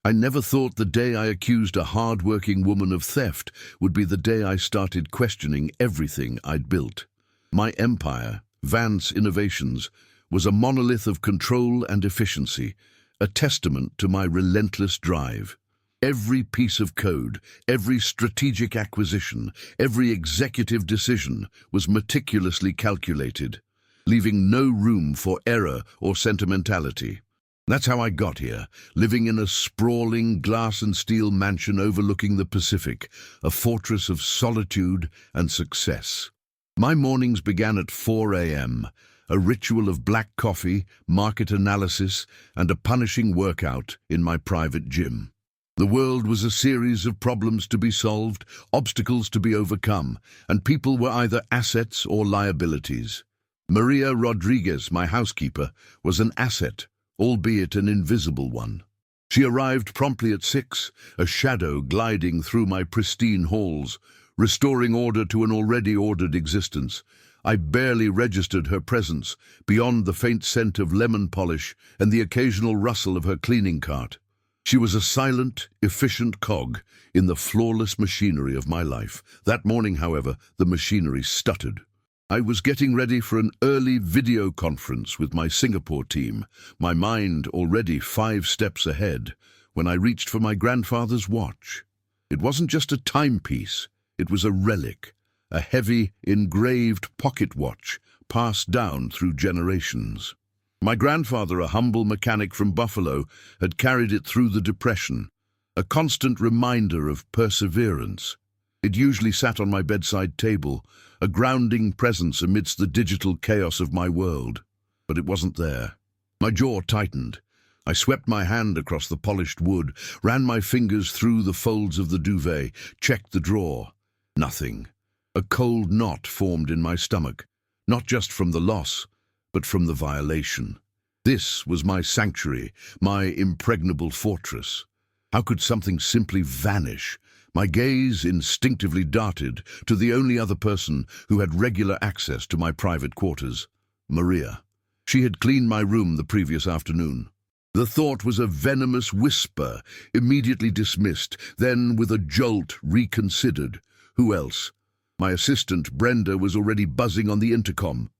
I never thought the day I accused a hard-working woman of theft would be the day I started questioning everything I'd built. My empire, Vance Innovations, was a monolith of control and efficiency, a testament to my relentless drive. Every piece of code, every strategic acquisition, every executive decision was meticulously calculated, leaving no room for error or sentimentality. That's how I got here, living in a sprawling glass and steel mansion overlooking the Pacific, a fortress of solitude and success. My mornings began at 4 a.m., a ritual of black coffee, market analysis, and a punishing workout in my private gym. The world was a series of problems to be solved, obstacles to be overcome, and people were either assets or liabilities. Maria Rodriguez, my housekeeper, was an asset, albeit an invisible one. She arrived promptly at 6, a shadow gliding through my pristine halls, restoring order to an already ordered existence. I barely registered her presence, beyond the faint scent of lemon polish and the occasional rustle of her cleaning cart. She was a silent, efficient cog in the flawless machinery of my life. That morning, however, the machinery stuttered. I was getting ready for an early video conference with my Singapore team, my mind already 5 steps ahead, when I reached for my grandfather's watch. It wasn't just a timepiece, it was a relic, a heavy, engraved pocket watch passed down through generations. My grandfather, a humble mechanic from Buffalo, had carried it through the Depression, a constant reminder of perseverance. It usually sat on my bedside table, a grounding presence amidst the digital chaos of my world. But it wasn't there. My jaw tightened. I swept my hand across the polished wood, ran my fingers through the folds of the duvet, checked the drawer. Nothing. A cold knot formed in my stomach, not just from the loss, but from the violation. This was my sanctuary, my impregnable fortress. How could something simply vanish? My gaze instinctively darted to the only other person who had regular access to my private quarters, Maria. She had cleaned my room the previous afternoon. The thought was a venomous whisper, immediately dismissed, then with a jolt reconsidered. Who else? My assistant, Brenda, was already buzzing on the intercom.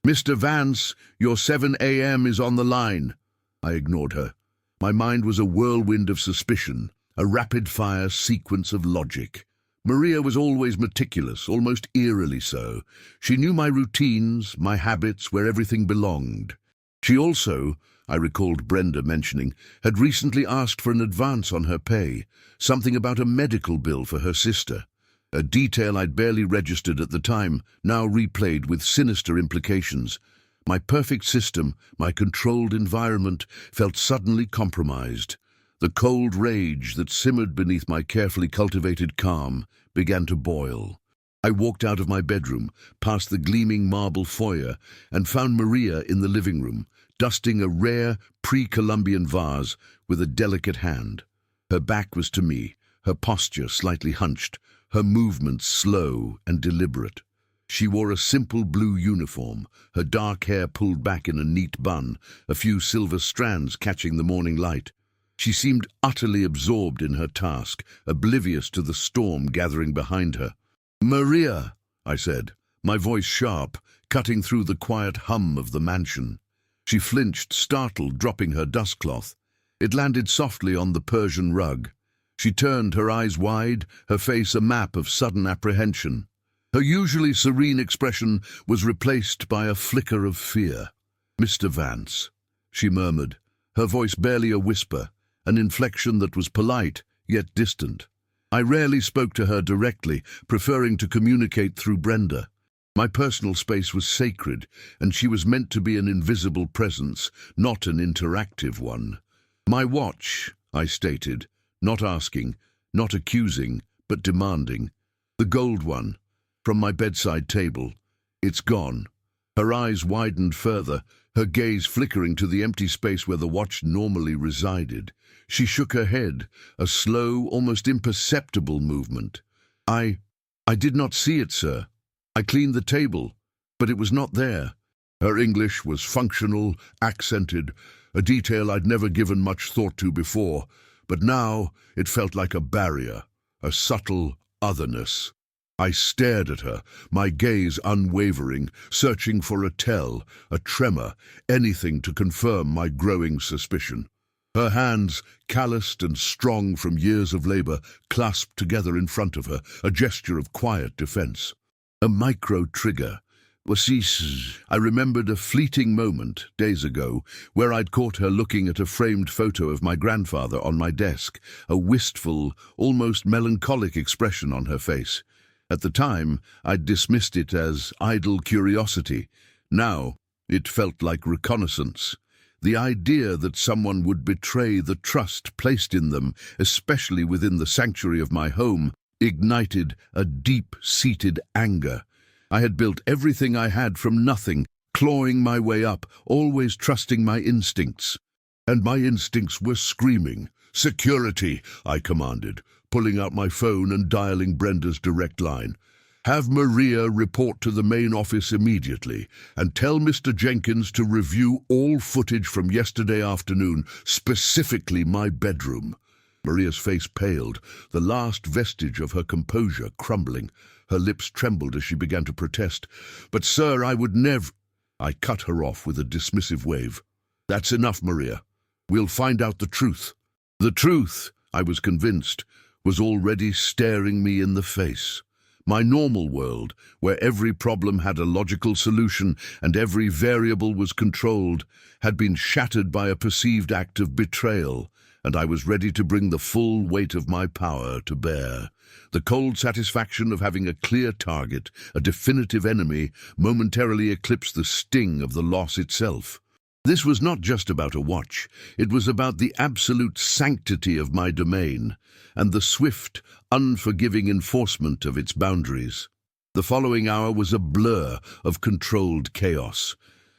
"Mr. Vance, your 7 a.m. is on the line." I ignored her. My mind was a whirlwind of suspicion, a rapid-fire sequence of logic. Maria was always meticulous, almost eerily so. She knew my routines, my habits, where everything belonged. She also, I recalled Brenda mentioning, had recently asked for an advance on her pay, something about a medical bill for her sister. A detail I'd barely registered at the time, now replayed with sinister implications. My perfect system, my controlled environment, felt suddenly compromised. The cold rage that simmered beneath my carefully cultivated calm began to boil. I walked out of my bedroom, past the gleaming marble foyer, and found Maria in the living room, dusting a rare pre-Columbian vase with a delicate hand. Her back was to me, her posture slightly hunched, her movements slow and deliberate. She wore a simple blue uniform, her dark hair pulled back in a neat bun, a few silver strands catching the morning light. She seemed utterly absorbed in her task, oblivious to the storm gathering behind her. "Maria," I said, my voice sharp, cutting through the quiet hum of the mansion. She flinched, startled, dropping her dustcloth. It landed softly on the Persian rug. She turned, her eyes wide, her face a map of sudden apprehension. Her usually serene expression was replaced by a flicker of fear. "Mr. Vance," she murmured, her voice barely a whisper, an inflection that was polite, yet distant. I rarely spoke to her directly, preferring to communicate through Brenda. My personal space was sacred, and she was meant to be an invisible presence, not an interactive one. "My watch," I stated, not asking, not accusing, but demanding. "The gold one, from my bedside table. It's gone." Her eyes widened further, her gaze flickering to the empty space where the watch normally resided. She shook her head, a slow, almost imperceptible movement. I did not see it, sir. I cleaned the table, but it was not there." Her English was functional, accented, a detail I'd never given much thought to before, but now it felt like a barrier, a subtle otherness. I stared at her, my gaze unwavering, searching for a tell, a tremor, anything to confirm my growing suspicion. Her hands, calloused and strong from years of labor, clasped together in front of her, a gesture of quiet defense. A micro-trigger. I remembered a fleeting moment, days ago, where I'd caught her looking at a framed photo of my grandfather on my desk, a wistful, almost melancholic expression on her face. At the time, I'd dismissed it as idle curiosity. Now, it felt like reconnaissance. The idea that someone would betray the trust placed in them, especially within the sanctuary of my home, ignited a deep-seated anger. I had built everything I had from nothing, clawing my way up, always trusting my instincts. And my instincts were screaming. "Security," I commanded, pulling out my phone and dialing Brenda's direct line. "Have Maria report to the main office immediately, and tell Mr. Jenkins to review all footage from yesterday afternoon, specifically my bedroom." Maria's face paled, the last vestige of her composure crumbling. Her lips trembled as she began to protest. "But sir, I would never—" I cut her off with a dismissive wave. "That's enough, Maria. We'll find out the truth." The truth, I was convinced, was already staring me in the face. My normal world, where every problem had a logical solution and every variable was controlled, had been shattered by a perceived act of betrayal, and I was ready to bring the full weight of my power to bear. The cold satisfaction of having a clear target, a definitive enemy, momentarily eclipsed the sting of the loss itself. This was not just about a watch. It was about the absolute sanctity of my domain and the swift, unforgiving enforcement of its boundaries. The following hour was a blur of controlled chaos.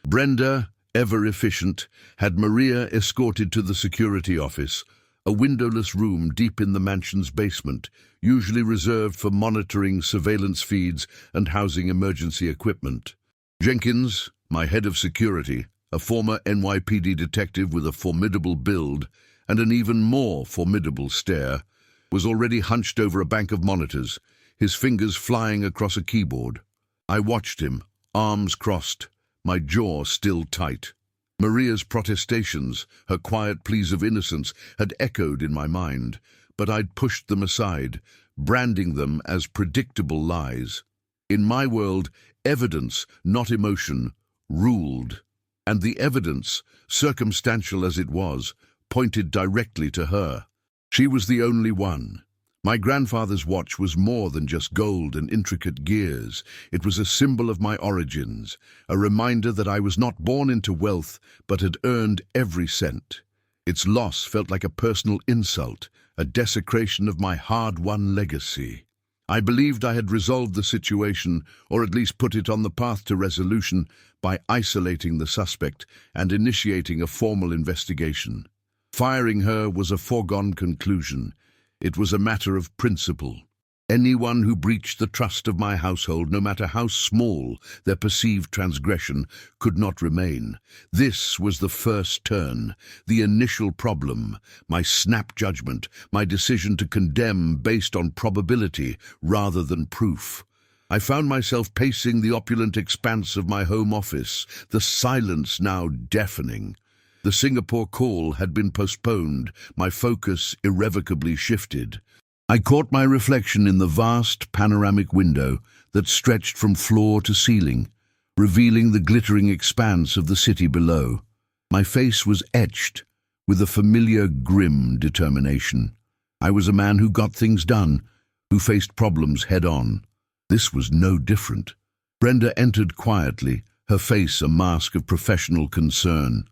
Brenda, ever efficient, had Maria escorted to the security office, a windowless room deep in the mansion's basement, usually reserved for monitoring surveillance feeds and housing emergency equipment. Jenkins, my head of security, a former NYPD detective with a formidable build and an even more formidable stare, was already hunched over a bank of monitors, his fingers flying across a keyboard. I watched him, arms crossed, my jaw still tight. Maria's protestations, her quiet pleas of innocence, had echoed in my mind, but I'd pushed them aside, branding them as predictable lies. In my world, evidence, not emotion, ruled. And the evidence, circumstantial as it was, pointed directly to her. She was the only one. My grandfather's watch was more than just gold and intricate gears. It was a symbol of my origins, a reminder that I was not born into wealth, but had earned every cent. Its loss felt like a personal insult, a desecration of my hard-won legacy. I believed I had resolved the situation, or at least put it on the path to resolution, by isolating the suspect and initiating a formal investigation. Firing her was a foregone conclusion. It was a matter of principle. Anyone who breached the trust of my household, no matter how small their perceived transgression, could not remain. This was the first turn, the initial problem, my snap judgment, my decision to condemn based on probability rather than proof. I found myself pacing the opulent expanse of my home office, the silence now deafening. The Singapore call had been postponed, my focus irrevocably shifted. I caught my reflection in the vast panoramic window that stretched from floor to ceiling, revealing the glittering expanse of the city below. My face was etched with a familiar grim determination. I was a man who got things done, who faced problems head-on. This was no different. Brenda entered quietly, her face a mask of professional concern.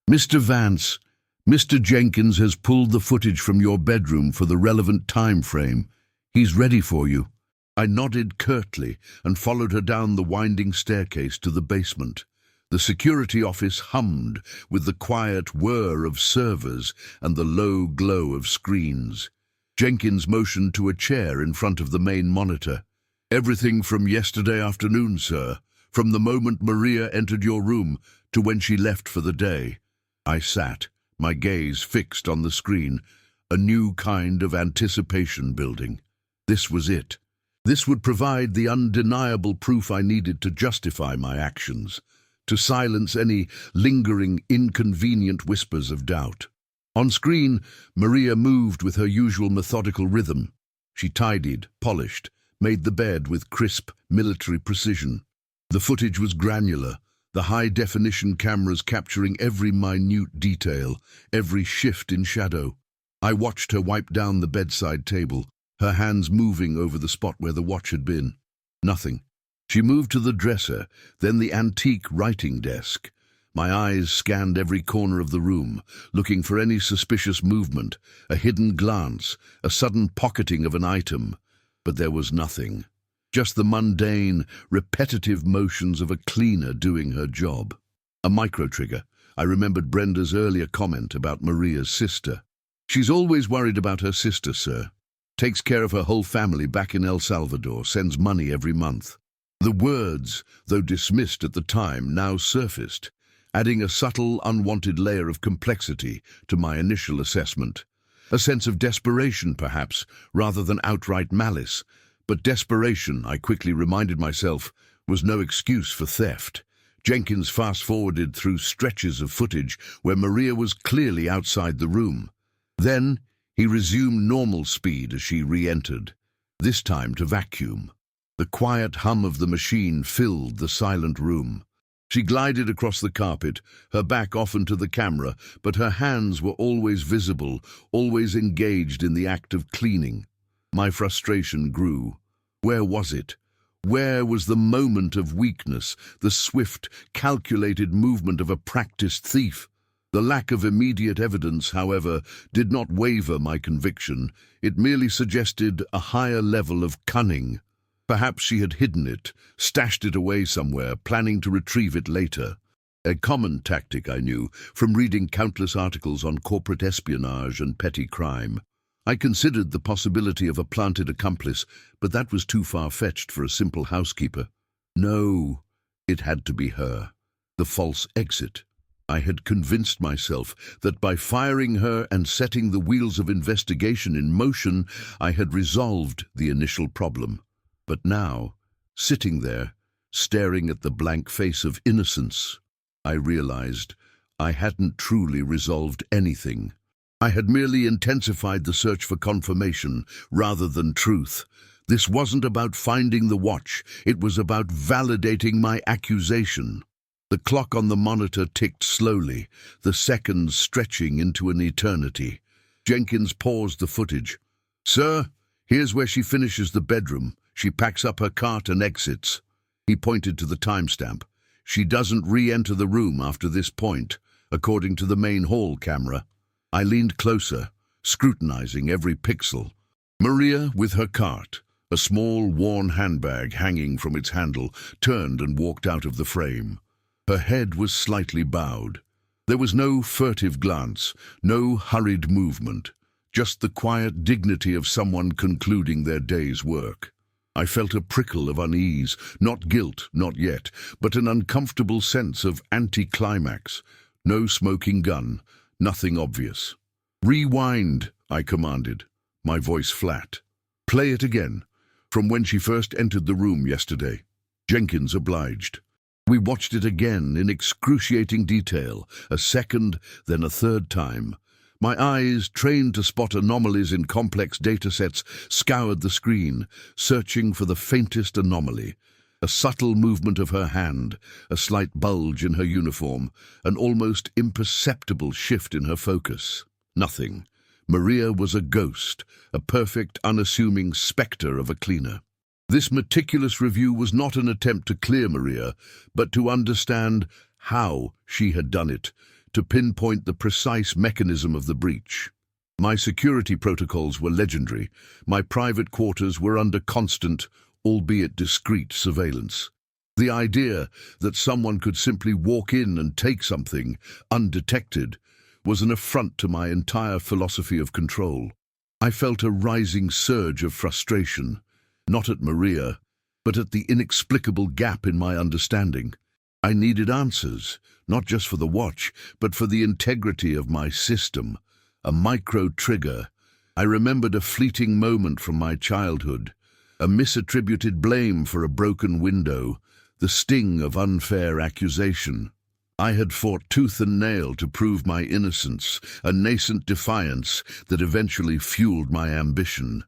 "Mr. Vance, Mr. Jenkins has pulled the footage from your bedroom for the relevant time frame. He's ready for you." I nodded curtly and followed her down the winding staircase to the basement. The security office hummed with the quiet whir of servers and the low glow of screens. Jenkins motioned to a chair in front of the main monitor. "Everything from yesterday afternoon, sir, from the moment Maria entered your room to when she left for the day." I sat, my gaze fixed on the screen, A new kind of anticipation building. This was it. This would provide the undeniable proof I needed to justify my actions, to silence any lingering, inconvenient whispers of doubt. On screen, Maria moved with her usual methodical rhythm. She tidied, polished, made the bed with crisp, military precision. The footage was granular, the high-definition cameras capturing every minute detail, every shift in shadow. I watched her wipe down the bedside table, her hands moving over the spot where the watch had been. Nothing. She moved to the dresser, then the antique writing desk. My eyes scanned every corner of the room, looking for any suspicious movement, a hidden glance, a sudden pocketing of an item. But there was nothing. Just the mundane, repetitive motions of a cleaner doing her job. A micro-trigger. I remembered Brenda's earlier comment about Maria's sister. "She's always worried about her sister, sir. Takes care of her whole family back in El Salvador, sends money every month." The words, though dismissed at the time, now surfaced, adding a subtle, unwanted layer of complexity to my initial assessment. A sense of desperation, perhaps, rather than outright malice. But desperation, I quickly reminded myself, was no excuse for theft. Jenkins fast-forwarded through stretches of footage where Maria was clearly outside the room. Then he resumed normal speed as she re-entered, this time to vacuum. The quiet hum of the machine filled the silent room. She glided across the carpet, her back often to the camera, but her hands were always visible, always engaged in the act of cleaning. My frustration grew. Where was it? Where was the moment of weakness, the swift, calculated movement of a practiced thief? The lack of immediate evidence, however, did not waver my conviction. It merely suggested a higher level of cunning. Perhaps she had hidden it, stashed it away somewhere, planning to retrieve it later. A common tactic, I knew, from reading countless articles on corporate espionage and petty crime. I considered the possibility of a planted accomplice, but that was too far-fetched for a simple housekeeper. No, it had to be her. The false exit. I had convinced myself that by firing her and setting the wheels of investigation in motion, I had resolved the initial problem. But now, sitting there, staring at the blank face of innocence, I realized I hadn't truly resolved anything. I had merely intensified the search for confirmation rather than truth. This wasn't about finding the watch, it was about validating my accusation. The clock on the monitor ticked slowly, the seconds stretching into an eternity. Jenkins paused the footage. "Sir, here's where she finishes the bedroom. She packs up her cart and exits." He pointed to the timestamp. "She doesn't re-enter the room after this point, according to the main hall camera." I leaned closer, scrutinizing every pixel. Maria, with her cart, a small, worn handbag hanging from its handle, turned and walked out of the frame. Her head was slightly bowed. There was no furtive glance, no hurried movement, just the quiet dignity of someone concluding their day's work. I felt a prickle of unease, not guilt, not yet, but an uncomfortable sense of anticlimax. No smoking gun, nothing obvious. "Rewind," I commanded, my voice flat. "Play it again, from when she first entered the room yesterday." Jenkins obliged. We watched it again in excruciating detail, a second, then a third time. My eyes, trained to spot anomalies in complex datasets, scoured the screen, searching for the faintest anomaly. A subtle movement of her hand, a slight bulge in her uniform, an almost imperceptible shift in her focus. Nothing. Maria was a ghost, a perfect, unassuming spectre of a cleaner. This meticulous review was not an attempt to clear Maria, but to understand how she had done it, to pinpoint the precise mechanism of the breach. My security protocols were legendary. My private quarters were under constant, albeit discreet, surveillance. The idea that someone could simply walk in and take something, undetected, was an affront to my entire philosophy of control. I felt a rising surge of frustration, not at Maria, but at the inexplicable gap in my understanding. I needed answers, not just for the watch, but for the integrity of my system. A micro-trigger, I remembered a fleeting moment from my childhood, a misattributed blame for a broken window, the sting of unfair accusation. I had fought tooth and nail to prove my innocence, a nascent defiance that eventually fueled my ambition.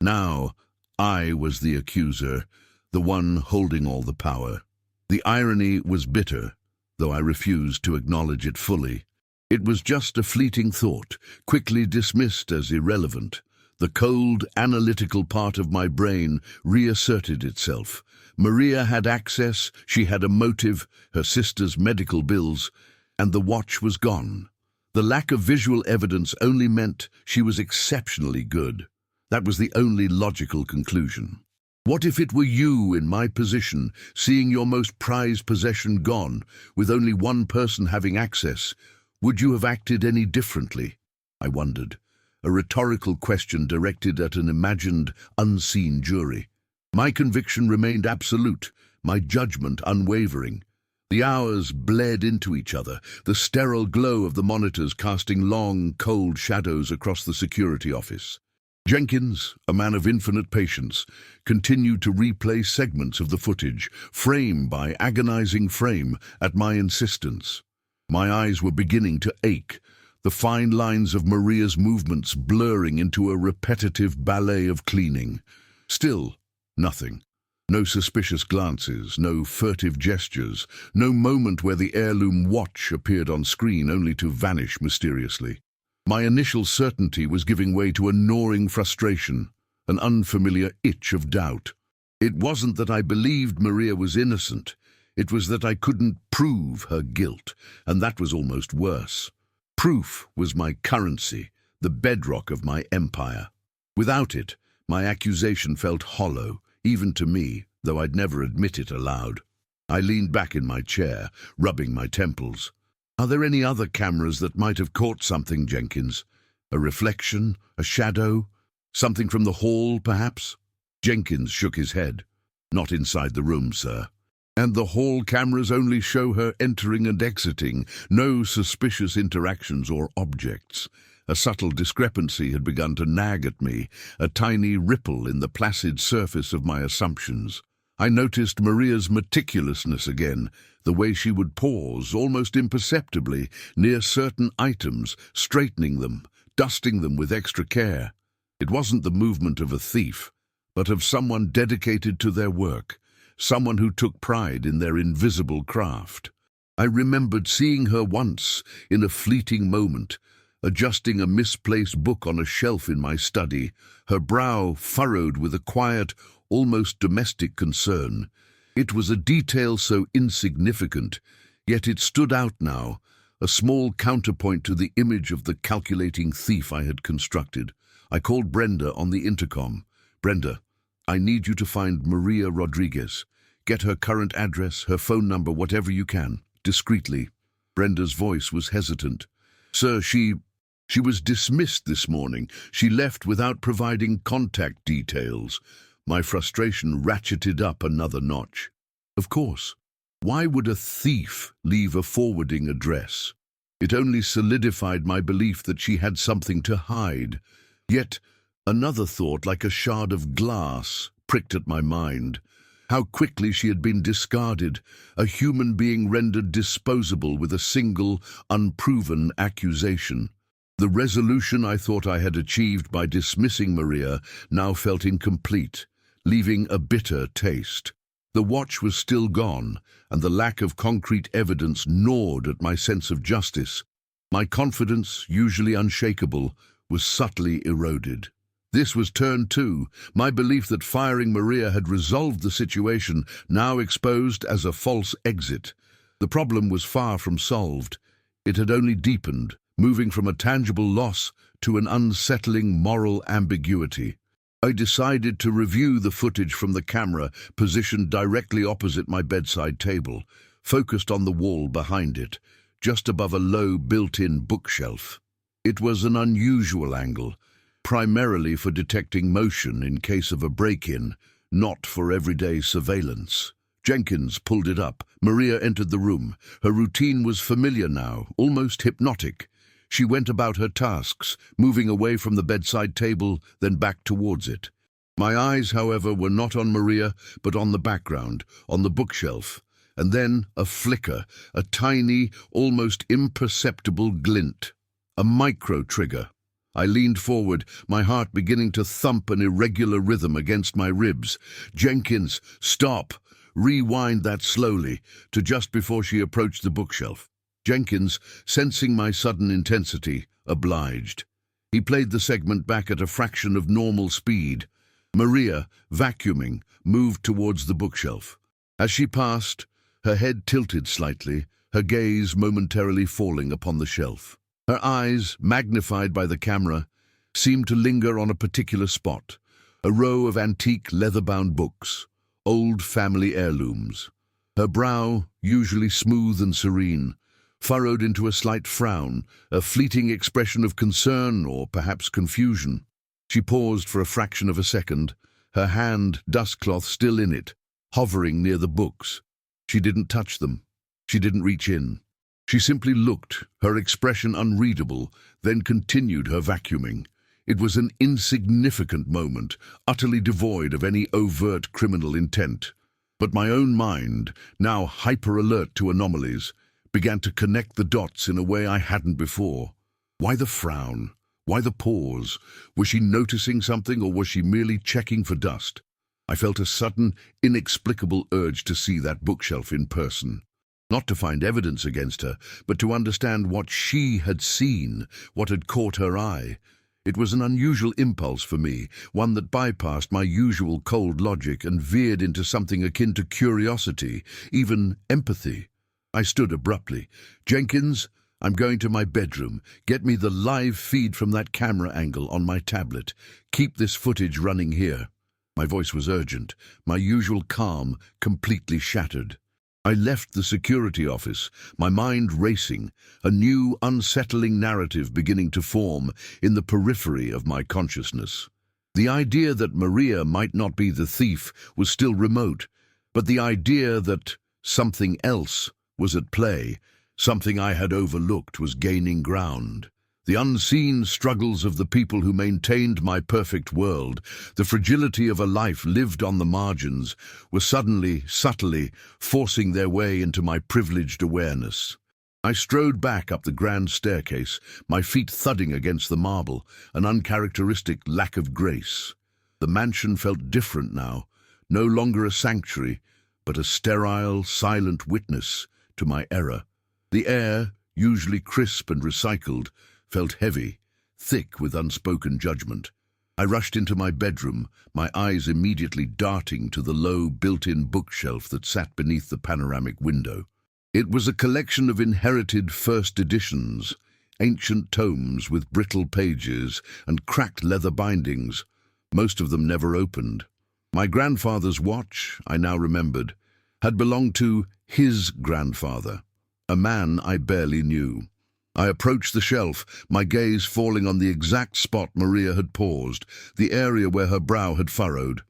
Now, I was the accuser, the one holding all the power. The irony was bitter, though I refused to acknowledge it fully. It was just a fleeting thought, quickly dismissed as irrelevant. The cold, analytical part of my brain reasserted itself. Maria had access, she had a motive, her sister's medical bills, and the watch was gone. The lack of visual evidence only meant she was exceptionally good. That was the only logical conclusion. What if it were you in my position, seeing your most prized possession gone, with only one person having access? Would you have acted any differently? I wondered, a rhetorical question directed at an imagined, unseen jury. My conviction remained absolute, my judgment unwavering. The hours bled into each other, the sterile glow of the monitors casting long, cold shadows across the security office. Jenkins, a man of infinite patience, continued to replay segments of the footage, frame by agonizing frame, at my insistence. My eyes were beginning to ache, the fine lines of Maria's movements blurring into a repetitive ballet of cleaning. Still, nothing. No suspicious glances, no furtive gestures, no moment where the heirloom watch appeared on screen only to vanish mysteriously. My initial certainty was giving way to a gnawing frustration, an unfamiliar itch of doubt. It wasn't that I believed Maria was innocent. It was that I couldn't prove her guilt, and that was almost worse. Proof was my currency, the bedrock of my empire. Without it, my accusation felt hollow, even to me, though I'd never admit it aloud. I leaned back in my chair, rubbing my temples. Are there any other cameras that might have caught something, Jenkins? A reflection, a shadow, something from the hall, perhaps? Jenkins shook his head. Not inside the room, sir. And the hall cameras only show her entering and exiting, no suspicious interactions or objects. A subtle discrepancy had begun to nag at me, a tiny ripple in the placid surface of my assumptions. I noticed Maria's meticulousness again, the way she would pause, almost imperceptibly, near certain items, straightening them, dusting them with extra care. It wasn't the movement of a thief, but of someone dedicated to their work, someone who took pride in their invisible craft. I remembered seeing her once, in a fleeting moment, adjusting a misplaced book on a shelf in my study, her brow furrowed with a quiet, almost domestic concern. It was a detail so insignificant, yet it stood out now, a small counterpoint to the image of the calculating thief I had constructed. I called Brenda on the intercom. Brenda, I need you to find Maria Rodriguez. Get her current address, her phone number, whatever you can, discreetly. Brenda's voice was hesitant. Sir, she was dismissed this morning. She left without providing contact details. My frustration ratcheted up another notch. Of course. Why would a thief leave a forwarding address? It only solidified my belief that she had something to hide. Yet, another thought, like a shard of glass, pricked at my mind. How quickly she had been discarded, a human being rendered disposable with a single, unproven accusation. The resolution I thought I had achieved by dismissing Maria now felt incomplete, leaving a bitter taste. The watch was still gone, and the lack of concrete evidence gnawed at my sense of justice. My confidence, usually unshakable, was subtly eroded. This was turn two, my belief that firing Maria had resolved the situation, now exposed as a false exit. The problem was far from solved. It had only deepened, moving from a tangible loss to an unsettling moral ambiguity. I decided to review the footage from the camera positioned directly opposite my bedside table, focused on the wall behind it, just above a low built-in bookshelf. It was an unusual angle, primarily for detecting motion in case of a break-in, not for everyday surveillance. Jenkins pulled it up. Maria entered the room. Her routine was familiar now, almost hypnotic. She went about her tasks, moving away from the bedside table, then back towards it. My eyes, however, were not on Maria, but on the background, on the bookshelf. And then a flicker, a tiny, almost imperceptible glint. A micro-trigger. I leaned forward, my heart beginning to thump an irregular rhythm against my ribs. "Jenkins, stop!" Rewind that slowly, to just before she approached the bookshelf. Jenkins, sensing my sudden intensity, obliged. He played the segment back at a fraction of normal speed. Maria, vacuuming, moved towards the bookshelf. As she passed, her head tilted slightly, her gaze momentarily falling upon the shelf. Her eyes, magnified by the camera, seemed to linger on a particular spot, a row of antique leather-bound books, old family heirlooms. Her brow, usually smooth and serene, furrowed into a slight frown, a fleeting expression of concern or perhaps confusion. She paused for a fraction of a second, her hand, dustcloth still in it, hovering near the books. She didn't touch them. She didn't reach in. She simply looked, her expression unreadable, then continued her vacuuming. It was an insignificant moment, utterly devoid of any overt criminal intent. But my own mind, now hyper-alert to anomalies, began to connect the dots in a way I hadn't before. Why the frown? Why the pause? Was she noticing something, or was she merely checking for dust? I felt a sudden, inexplicable urge to see that bookshelf in person. Not to find evidence against her, but to understand what she had seen, what had caught her eye. It was an unusual impulse for me, one that bypassed my usual cold logic and veered into something akin to curiosity, even empathy. I stood abruptly. "Jenkins, I'm going to my bedroom. Get me the live feed from that camera angle on my tablet. Keep this footage running here." My voice was urgent, my usual calm completely shattered. I left the security office, my mind racing, a new, unsettling narrative beginning to form in the periphery of my consciousness. The idea that Maria might not be the thief was still remote, but the idea that something else was at play, something I had overlooked, was gaining ground. The unseen struggles of the people who maintained my perfect world, the fragility of a life lived on the margins, were suddenly, subtly, forcing their way into my privileged awareness. I strode back up the grand staircase, my feet thudding against the marble, an uncharacteristic lack of grace. The mansion felt different now, no longer a sanctuary, but a sterile, silent witness to my error. The air, usually crisp and recycled, felt heavy, thick with unspoken judgment. I rushed into my bedroom, my eyes immediately darting to the low, built-in bookshelf that sat beneath the panoramic window. It was a collection of inherited first editions, ancient tomes with brittle pages and cracked leather bindings, most of them never opened. My grandfather's watch, I now remembered, had belonged to his grandfather, a man I barely knew. I approached the shelf, my gaze falling on the exact spot Maria had paused, the area where her brow had furrowed.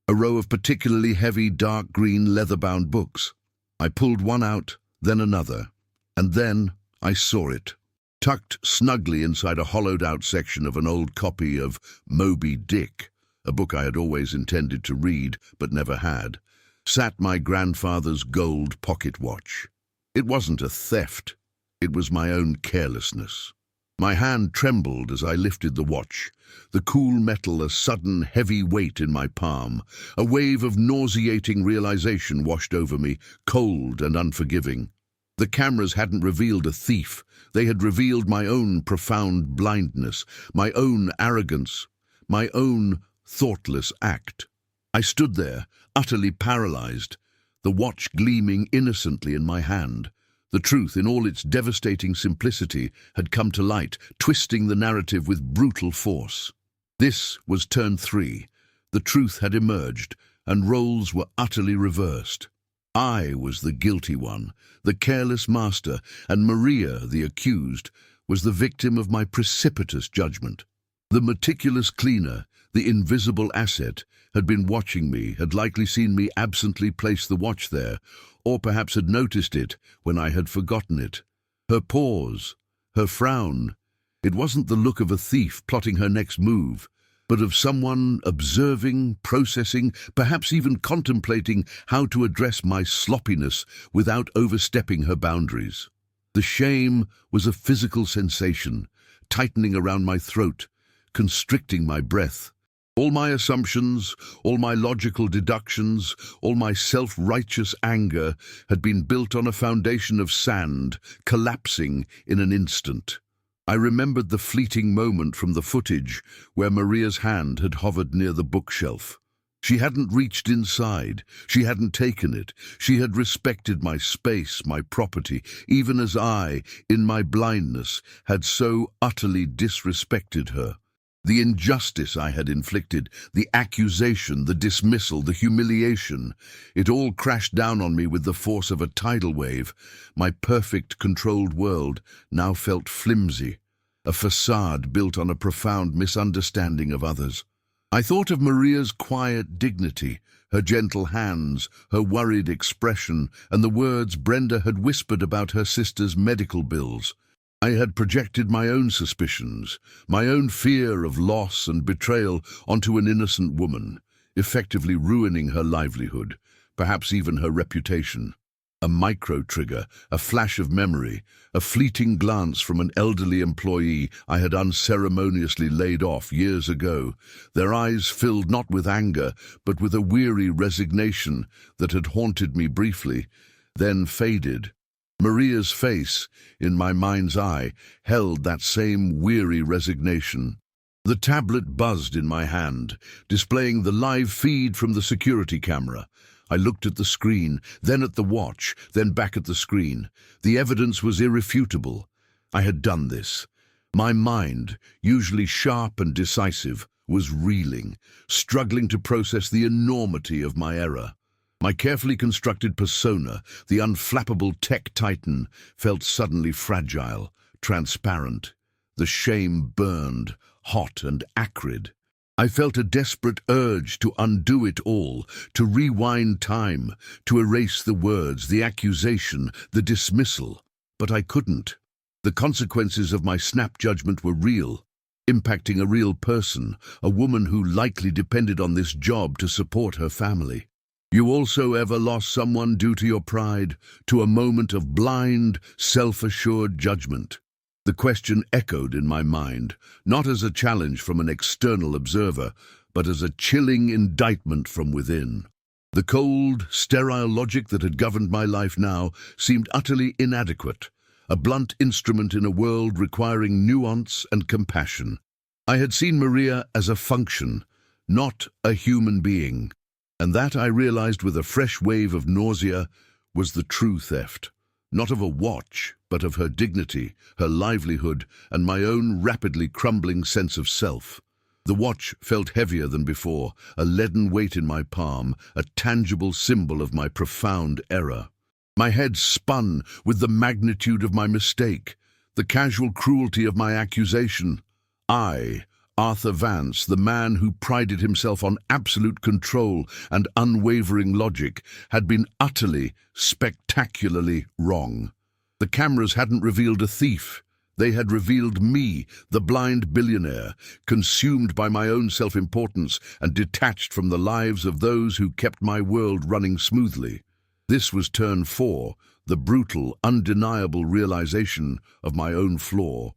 A row of particularly heavy, dark green, leather-bound books. I pulled one out, then another, and then I saw it. Tucked snugly inside a hollowed-out section of an old copy of Moby Dick, a book I had always intended to read, but never had, sat my grandfather's gold pocket watch. It wasn't a theft. It was my own carelessness. My hand trembled as I lifted the watch, the cool metal a sudden heavy weight in my palm. A wave of nauseating realization washed over me, cold and unforgiving. The cameras hadn't revealed a thief. They had revealed my own profound blindness, my own arrogance, my own thoughtless act. I stood there, utterly paralyzed, the watch gleaming innocently in my hand. The truth, in all its devastating simplicity, had come to light, twisting the narrative with brutal force. This was turn 3. The truth had emerged, and roles were utterly reversed. I was the guilty one, the careless master, and Maria, the accused, was the victim of my precipitous judgment. The meticulous cleaner, the invisible asset, had been watching me, had likely seen me absently place the watch there, or perhaps had noticed it when I had forgotten it. Her pause, her frown, It wasn't the look of a thief plotting her next move, but of someone observing, processing, perhaps even contemplating how to address my sloppiness without overstepping her boundaries. The shame was a physical sensation, tightening around my throat, constricting my breath. All my assumptions, all my logical deductions, all my self-righteous anger had been built on a foundation of sand, collapsing in an instant. I remembered the fleeting moment from the footage where Maria's hand had hovered near the bookshelf. She hadn't reached inside. She hadn't taken it. She had respected my space, my property, even as I, in my blindness, had so utterly disrespected her. The injustice I had inflicted, the accusation, the dismissal, the humiliation, it all crashed down on me with the force of a tidal wave. My perfect, controlled world now felt flimsy, a facade built on a profound misunderstanding of others. I thought of Maria's quiet dignity, her gentle hands, her worried expression, and the words Brenda had whispered about her sister's medical bills. I had projected my own suspicions, my own fear of loss and betrayal onto an innocent woman, effectively ruining her livelihood, perhaps even her reputation. A micro-trigger, a flash of memory, a fleeting glance from an elderly employee I had unceremoniously laid off years ago, their eyes filled not with anger, but with a weary resignation that had haunted me briefly, then faded. Maria's face, in my mind's eye, held that same weary resignation. The tablet buzzed in my hand, displaying the live feed from the security camera. I looked at the screen, then at the watch, then back at the screen. The evidence was irrefutable. I had done this. My mind, usually sharp and decisive, was reeling, struggling to process the enormity of my error. My carefully constructed persona, the unflappable tech titan, felt suddenly fragile, transparent. The shame burned, hot and acrid. I felt a desperate urge to undo it all, to rewind time, to erase the words, the accusation, the dismissal. But I couldn't. The consequences of my snap judgment were real, impacting a real person, a woman who likely depended on this job to support her family. You also ever lost someone due to your pride, to a moment of blind, self-assured judgment? The question echoed in my mind, not as a challenge from an external observer, but as a chilling indictment from within. The cold, sterile logic that had governed my life now seemed utterly inadequate, a blunt instrument in a world requiring nuance and compassion. I had seen Maria as a function, not a human being. And that, I realized with a fresh wave of nausea, was the true theft. Not of a watch, but of her dignity, her livelihood, and my own rapidly crumbling sense of self. The watch felt heavier than before, a leaden weight in my palm, a tangible symbol of my profound error. My head spun with the magnitude of my mistake, the casual cruelty of my accusation. I, Arthur Vance, the man who prided himself on absolute control and unwavering logic, had been utterly, spectacularly wrong. The cameras hadn't revealed a thief. They had revealed me, the blind billionaire, consumed by my own self-importance and detached from the lives of those who kept my world running smoothly. This was turn 4, the brutal, undeniable realization of my own flaw.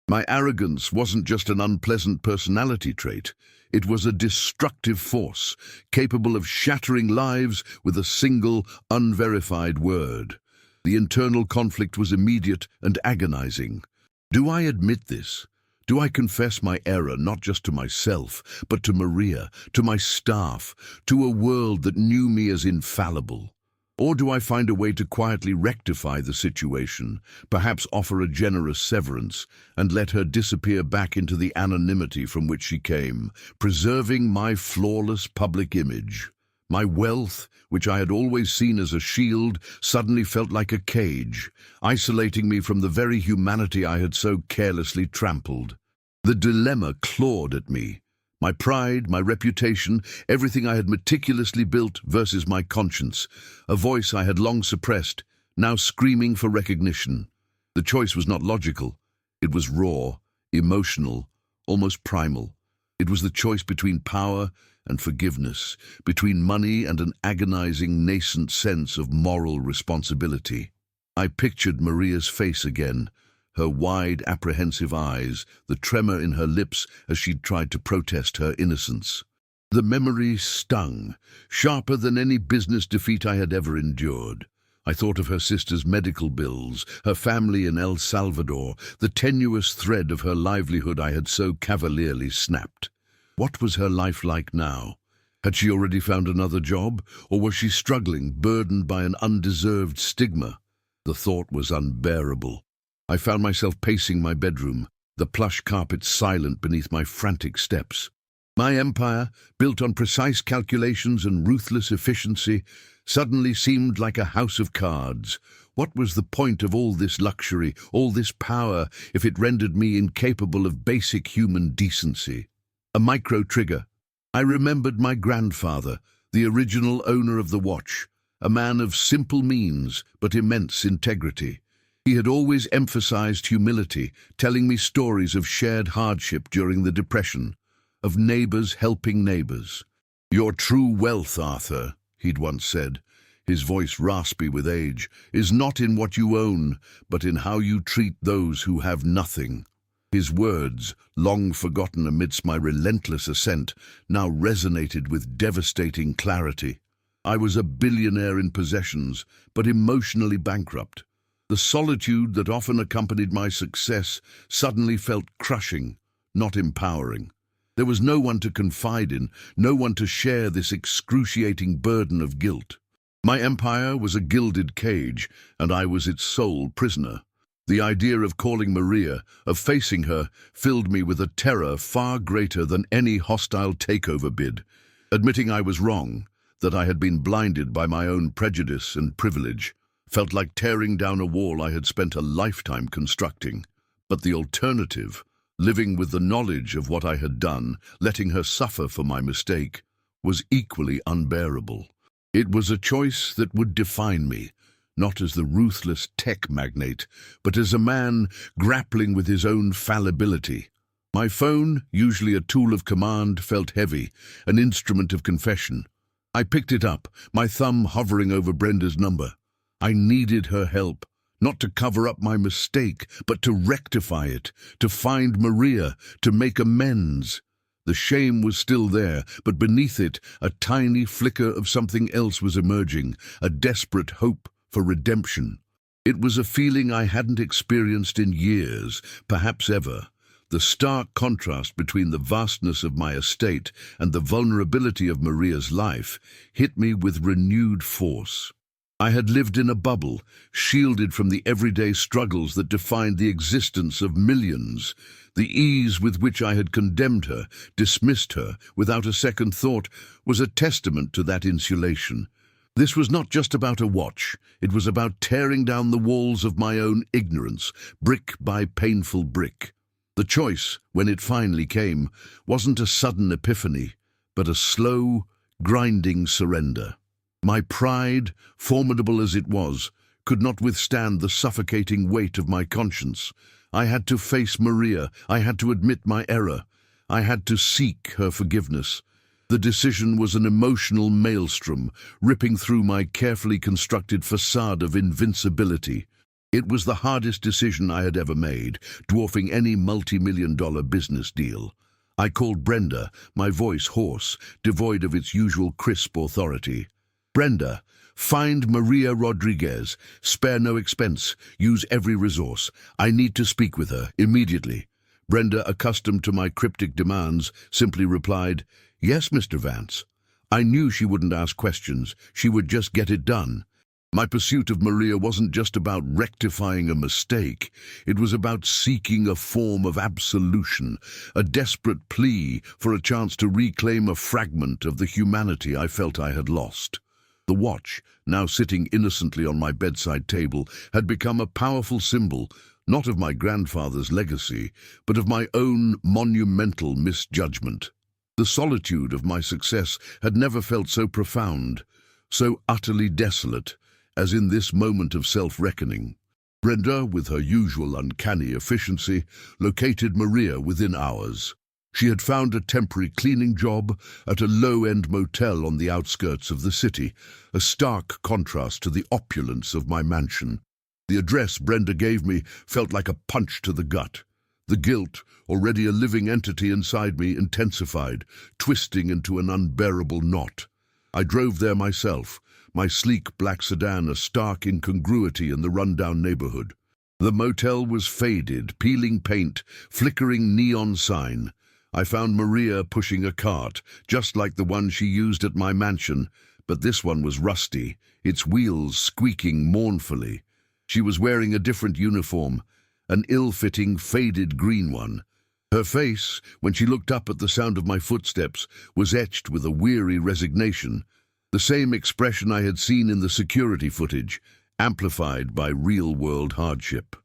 My arrogance wasn't just an unpleasant personality trait. It was a destructive force, capable of shattering lives with a single, unverified word. The internal conflict was immediate and agonizing. Do I admit this? Do I confess my error not just to myself, but to Maria, to my staff, to a world that knew me as infallible? Or do I find a way to quietly rectify the situation, perhaps offer a generous severance, and let her disappear back into the anonymity from which she came, preserving my flawless public image? My wealth, which I had always seen as a shield, suddenly felt like a cage, isolating me from the very humanity I had so carelessly trampled. The dilemma clawed at me. My pride, my reputation, everything I had meticulously built versus my conscience, a voice I had long suppressed, now screaming for recognition. The choice was not logical. It was raw, emotional, almost primal. It was the choice between power and forgiveness, between money and an agonizing, nascent sense of moral responsibility. I pictured Maria's face again, her wide, apprehensive eyes, the tremor in her lips as she'd tried to protest her innocence. The memory stung, sharper than any business defeat I had ever endured. I thought of her sister's medical bills, her family in El Salvador, the tenuous thread of her livelihood I had so cavalierly snapped. What was her life like now? Had she already found another job, or was she struggling, burdened by an undeserved stigma? The thought was unbearable. I found myself pacing my bedroom, the plush carpet silent beneath my frantic steps. My empire, built on precise calculations and ruthless efficiency, suddenly seemed like a house of cards. What was the point of all this luxury, all this power, if it rendered me incapable of basic human decency? A micro-trigger. I remembered my grandfather, the original owner of the watch, a man of simple means but immense integrity. He had always emphasized humility, telling me stories of shared hardship during the Depression, of neighbors helping neighbors. "Your true wealth, Arthur," he'd once said, his voice raspy with age, "is not in what you own, but in how you treat those who have nothing." His words, long forgotten amidst my relentless ascent, now resonated with devastating clarity. I was a billionaire in possessions, but emotionally bankrupt. The solitude that often accompanied my success suddenly felt crushing, not empowering. There was no one to confide in, no one to share this excruciating burden of guilt. My empire was a gilded cage, and I was its sole prisoner. The idea of calling Maria, of facing her, filled me with a terror far greater than any hostile takeover bid. Admitting I was wrong, that I had been blinded by my own prejudice and privilege, felt like tearing down a wall I had spent a lifetime constructing. But the alternative, living with the knowledge of what I had done, letting her suffer for my mistake, was equally unbearable. It was a choice that would define me, not as the ruthless tech magnate, but as a man grappling with his own fallibility. My phone, usually a tool of command, felt heavy, an instrument of confession. I picked it up, my thumb hovering over Brenda's number. I needed her help, not to cover up my mistake, but to rectify it, to find Maria, to make amends. The shame was still there, but beneath it, a tiny flicker of something else was emerging, a desperate hope for redemption. It was a feeling I hadn't experienced in years, perhaps ever. The stark contrast between the vastness of my estate and the vulnerability of Maria's life hit me with renewed force. I had lived in a bubble, shielded from the everyday struggles that defined the existence of millions. The ease with which I had condemned her, dismissed her, without a second thought, was a testament to that insulation. This was not just about a watch. It was about tearing down the walls of my own ignorance, brick by painful brick. The choice, when it finally came, wasn't a sudden epiphany, but a slow, grinding surrender. My pride, formidable as it was, could not withstand the suffocating weight of my conscience. I had to face Maria. I had to admit my error. I had to seek her forgiveness. The decision was an emotional maelstrom, ripping through my carefully constructed facade of invincibility. It was the hardest decision I had ever made, dwarfing any multi-million-dollar business deal. I called Brenda, my voice hoarse, devoid of its usual crisp authority. "Brenda, find Maria Rodriguez. Spare no expense. Use every resource. I need to speak with her, immediately." Brenda, accustomed to my cryptic demands, simply replied, "Yes, Mr. Vance." I knew she wouldn't ask questions. She would just get it done. My pursuit of Maria wasn't just about rectifying a mistake. It was about seeking a form of absolution, a desperate plea for a chance to reclaim a fragment of the humanity I felt I had lost. The watch, now sitting innocently on my bedside table, had become a powerful symbol, not of my grandfather's legacy, but of my own monumental misjudgment. The solitude of my success had never felt so profound, so utterly desolate, as in this moment of self-reckoning. Brenda, with her usual uncanny efficiency, located Maria within hours. She had found a temporary cleaning job at a low-end motel on the outskirts of the city, a stark contrast to the opulence of my mansion. The address Brenda gave me felt like a punch to the gut. The guilt, already a living entity inside me, intensified, twisting into an unbearable knot. I drove there myself, my sleek black sedan a stark incongruity in the rundown neighborhood. The motel was faded, peeling paint, flickering neon sign. I found Maria pushing a cart, just like the one she used at my mansion, but this one was rusty, its wheels squeaking mournfully. She was wearing a different uniform, an ill-fitting, faded green one. Her face, when she looked up at the sound of my footsteps, was etched with a weary resignation, the same expression I had seen in the security footage, amplified by real-world hardship.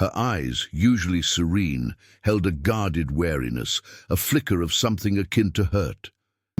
Her eyes, usually serene, held a guarded wariness, a flicker of something akin to hurt.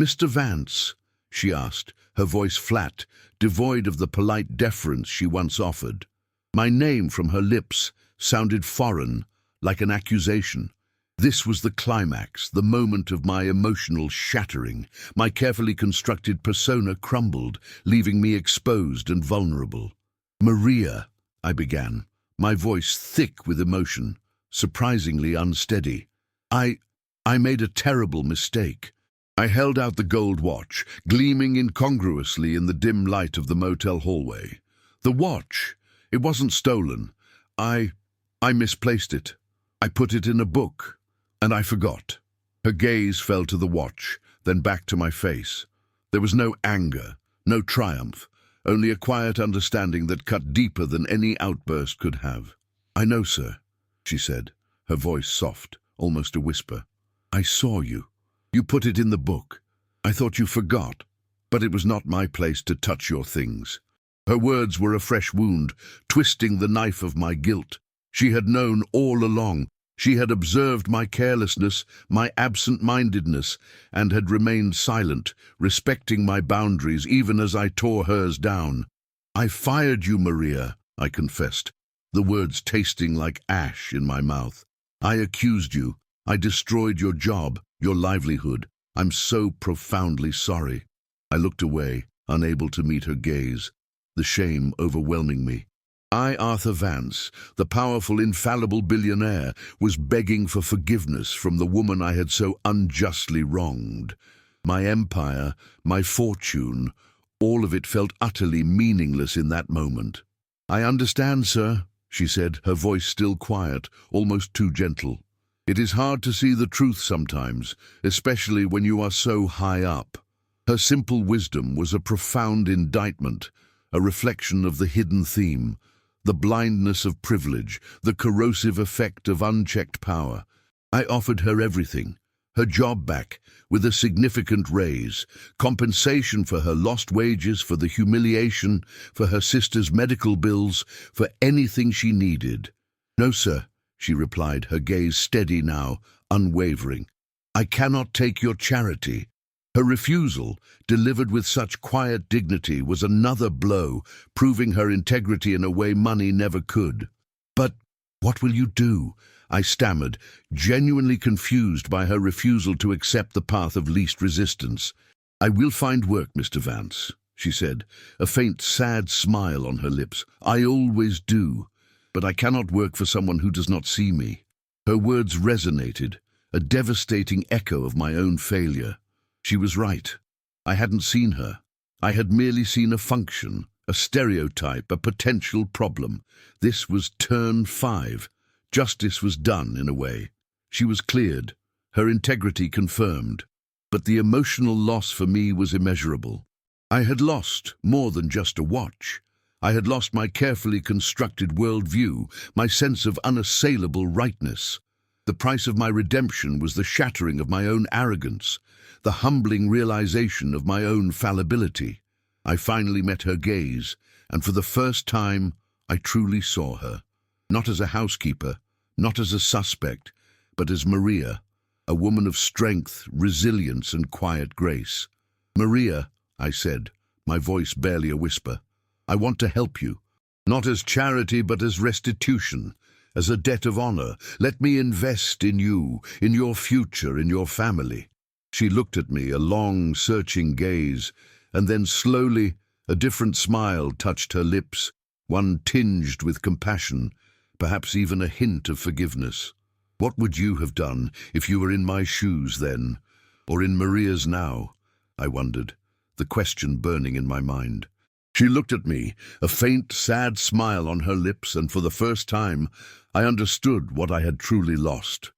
"Mr. Vance?" she asked, her voice flat, devoid of the polite deference she once offered. My name from her lips sounded foreign, like an accusation. This was the climax, the moment of my emotional shattering. My carefully constructed persona crumbled, leaving me exposed and vulnerable. "Maria," I began, my voice thick with emotion, surprisingly unsteady. I made a terrible mistake." I held out the gold watch, gleaming incongruously in the dim light of the motel hallway. The watch! It wasn't stolen. I misplaced it. I put it in a book, and I forgot. Her gaze fell to the watch, then back to my face. There was no anger, no triumph, only a quiet understanding that cut deeper than any outburst could have. "I know, sir," she said, her voice soft, almost a whisper. "I saw you. You put it in the book. I thought you forgot, but it was not my place to touch your things." Her words were a fresh wound, twisting the knife of my guilt. She had known all along. She had observed my carelessness, my absent-mindedness, and had remained silent, respecting my boundaries even as I tore hers down. "I fired you, Maria," I confessed, the words tasting like ash in my mouth. "I accused you. I destroyed your job, your livelihood. I'm so profoundly sorry." I looked away, unable to meet her gaze, the shame overwhelming me. I, Arthur Vance, the powerful, infallible billionaire, was begging for forgiveness from the woman I had so unjustly wronged. My empire, my fortune, all of it felt utterly meaningless in that moment. "I understand, sir," she said, her voice still quiet, almost too gentle. "It is hard to see the truth sometimes, especially when you are so high up." Her simple wisdom was a profound indictment, a reflection of the hidden theme, the blindness of privilege, the corrosive effect of unchecked power. I offered her everything, her job back, with a significant raise, compensation for her lost wages, for the humiliation, for her sister's medical bills, for anything she needed. "No, sir," she replied, her gaze steady now, unwavering. "I cannot take your charity." Her refusal, delivered with such quiet dignity, was another blow, proving her integrity in a way money never could. "But what will you do?" I stammered, genuinely confused by her refusal to accept the path of least resistance. "I will find work, Mr. Vance," she said, a faint, sad smile on her lips. "I always do. But I cannot work for someone who does not see me." Her words resonated, a devastating echo of my own failure. She was right. I hadn't seen her. I had merely seen a function, a stereotype, a potential problem. This was turn 5. Justice was done, in a way. She was cleared, her integrity confirmed. But the emotional loss for me was immeasurable. I had lost more than just a watch. I had lost my carefully constructed worldview, my sense of unassailable rightness. The price of my redemption was the shattering of my own arrogance, the humbling realization of my own fallibility. I finally met her gaze, and for the first time, I truly saw her. Not as a housekeeper, not as a suspect, but as Maria, a woman of strength, resilience, and quiet grace. "Maria," I said, my voice barely a whisper, "I want to help you. Not as charity, but as restitution, as a debt of honor. Let me invest in you, in your future, in your family. She looked at me, a long, searching gaze, and then slowly a different smile touched her lips, one tinged with compassion, perhaps even a hint of forgiveness. What would you have done if you were in my shoes then, or in Maria's now? I wondered, the question burning in my mind. She looked at me, a faint, sad smile on her lips, and for the first time I understood what I had truly lost.